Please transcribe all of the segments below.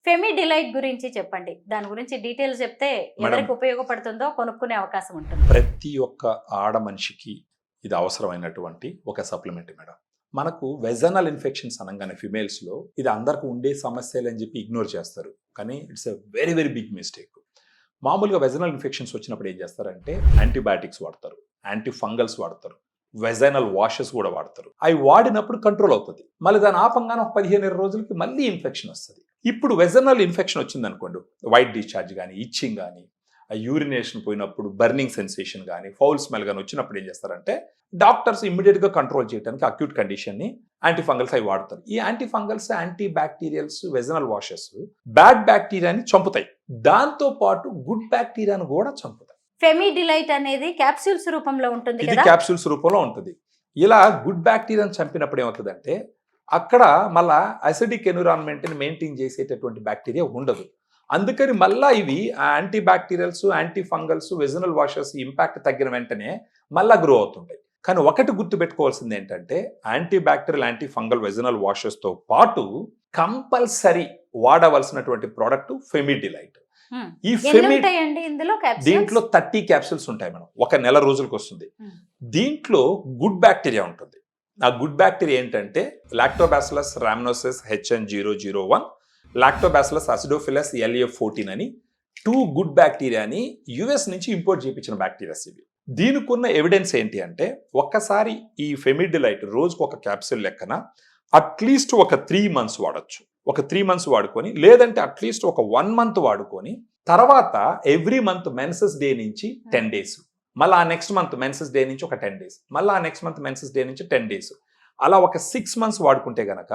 ఫెమి delight గురించి చెప్పండి. దాని గురించి డీటెయిల్స్ చెప్తే మేడం, ఎవరికి ఉపయోగపడుతుందో కొనుక్కునే అవకాశం ఉంటుంది. ప్రతి ఒక్క ఆడ మనిషికి ఇది అవసరమైనటువంటి ఒక సప్లిమెంట్ మేడం. మనకు వెజనల్ ఇన్ఫెక్షన్స్ అనగానే ఫిమేల్స్లో ఇది అందరికి ఉండే సమస్యలు అని చెప్పి ఇగ్నోర్ చేస్తారు. కానీ it's a very very big mistake. మామూలుగా వెజనల్ ఇన్ఫెక్షన్స్ వచ్చినప్పుడు ఏం చేస్తారంటే యాంటీబయాటిక్స్ వాడతారు, యాంటీ ఫంగల్స్ వాడతారు, వెజైనల్ వాషెస్ కూడా వాడతారు. అవి వాడినప్పుడు కంట్రోల్ అవుతుంది. మళ్ళీ దాని ఆపంగానే ఒక 15 రోజులకి మళ్ళీ ఇన్ఫెక్షన్ వస్తుంది. ఇప్పుడు వెజనల్ ఇన్ఫెక్షన్ వచ్చింది అనుకోండి, వైట్ డిశ్చార్జ్ కానీ, ఇచ్చింగ్ కానీ, యూరినేషన్ పోయినప్పుడు బర్నింగ్ సెన్సేషన్ కానీ, ఫౌల్ స్మెల్ కానీ వచ్చినప్పుడు ఏం చేస్తారంటే డాక్టర్స్ ఇమ్మీడియట్గా కంట్రోల్ చేయడానికి అక్యూట్ కండిషన్ని యాంటీ ఫంగల్స్ అవి వాడతారు. ఈ anti fungals, anti bacterials, vaginal washes bad బ్యాక్టీరియాని చంపుతాయి. దాంతో పాటు గుడ్ బ్యాక్టీరియాను కూడా చంపుతాయి. ఫెమి డిలైట్ అనేది క్యాప్సూల్స్ రూపంలో ఉంటుంది ఇది కదా. క్యాప్సూల్స్ రూపంలో ఉంటుంది. ఇలా గుడ్ బ్యాక్టీరియాని చంపినప్పుడు ఏమవుతుందంటే అక్కడ మళ్ళా అసిడిక్ ఎన్విరాన్మెంట్ని మెయింటైన్ చేసేటటువంటి బ్యాక్టీరియా ఉండదు. అందుకని మళ్ళా ఇవి anti bacterials, anti fungals, vaginal washes impact తగ్గిన వెంటనే మళ్ళా గ్రో అవుతుంటాయి. కానీ ఒకటి గుర్తుపెట్టుకోవాల్సింది ఏంటంటే anti bacterial, anti fungal, vaginal వాషెస్తో పాటు కంపల్సరీ వాడవలసినటువంటి ప్రోడక్ట్ ఫెమి డిలైట్. ఈ దీంట్లో 30 క్యాప్సూల్స్ ఉంటాయి మేడం. ఒక నెల రోజులకు వస్తుంది. దీంట్లో గుడ్ బ్యాక్టీరియా ఉంటుంది. ఆ గుడ్ బ్యాక్టీరియా ఏంటంటే Lactobacillus rhamnosus HN001, Lactobacillus acidophilus LA14 అని 2 గుడ్ బ్యాక్టీరియాని US నుంచి ఇంపోర్ట్ చేయించిన బ్యాక్టీరియాస్ ఇవి. దీనికి ఉన్న ఎవిడెన్స్ ఏంటి అంటే ఒక్కసారి ఈ ఫెమి డిలైట్ రోజుకు ఒక క్యాప్సూల్ లెక్కన అట్లీస్ట్ ఒక 3 months వాడచ్చు. ఒక 3 months వాడుకొని, లేదంటే అట్లీస్ట్ ఒక 1 month వాడుకొని, తర్వాత ఎవ్రీ మంత్ మెన్సెస్ డే నుంచి 10 days, మళ్ళీ ఆ నెక్స్ట్ మంత్ మెన్సెస్ డే నుంచి ఒక 10 days, మళ్ళీ ఆ నెక్స్ట్ మంత్ మెన్సెస్ డే నుంచి 10 days, అలా ఒక 6 months వాడుకుంటే గనక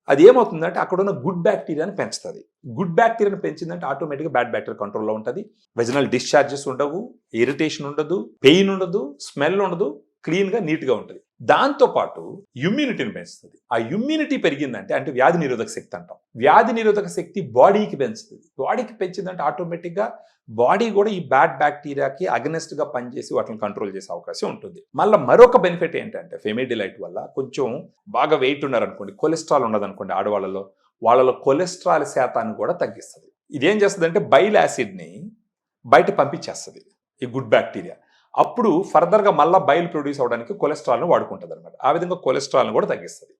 అది ఏమవుతుందంటే అక్కడ ఉన్న గుడ్ బ్యాక్టీరియాని పెంచుతుంది. గుడ్ బ్యాక్టీరియాని పెంచిందంటే ఆటోమేటిక్గా బ్యాడ్ బ్యాక్టీరియా కంట్రోల్లో ఉంటుంది. వెజనల్ డిశ్చార్జెస్ ఉండవు, ఇరిటేషన్ ఉండదు, పెయిన్ ఉండదు, స్మెల్ ఉండదు, క్లీన్గా నీట్గా ఉంటుంది. దాంతోపాటు ఇమ్యూనిటీని పెంచుతుంది. ఆ ఇమ్యూనిటీ పెరిగిందంటే అంటే వ్యాధి నిరోధక శక్తి అంటాం. వ్యాధి నిరోధక శక్తి బాడీకి పెంచుతుంది. బాడీకి పెంచిందంటే ఆటోమేటిక్గా బాడీ కూడా ఈ బ్యాడ్ బ్యాక్టీరియాకి అగనెస్ట్గా పనిచేసి వాటిని కంట్రోల్ చేసే అవకాశం ఉంటుంది. మళ్ళీ మరొక బెనిఫిట్ ఏంటంటే ఫెమి డిలైట్ వల్ల కొంచెం బాగా వెయిట్ ఉన్నారనుకోండి, కొలెస్ట్రాల్ ఉన్నదనుకోండి ఆడవాళ్ళలో, వాళ్ళలో కొలెస్ట్రాల్ శాతాన్ని కూడా తగ్గిస్తుంది. ఇదేం చేస్తుంది అంటే బైల్ యాసిడ్ని బయట పంపించేస్తుంది ఈ గుడ్ బ్యాక్టీరియా. అప్పుడు ఫర్దర్గా మళ్ళీ బైల్ ప్రొడ్యూస్ అవడానికి కొలెస్ట్రాల్ను వాడుకుంటుంది అనమాట. ఆ విధంగా కొలెస్ట్రాల్ని కూడా తగ్గిస్తుంది.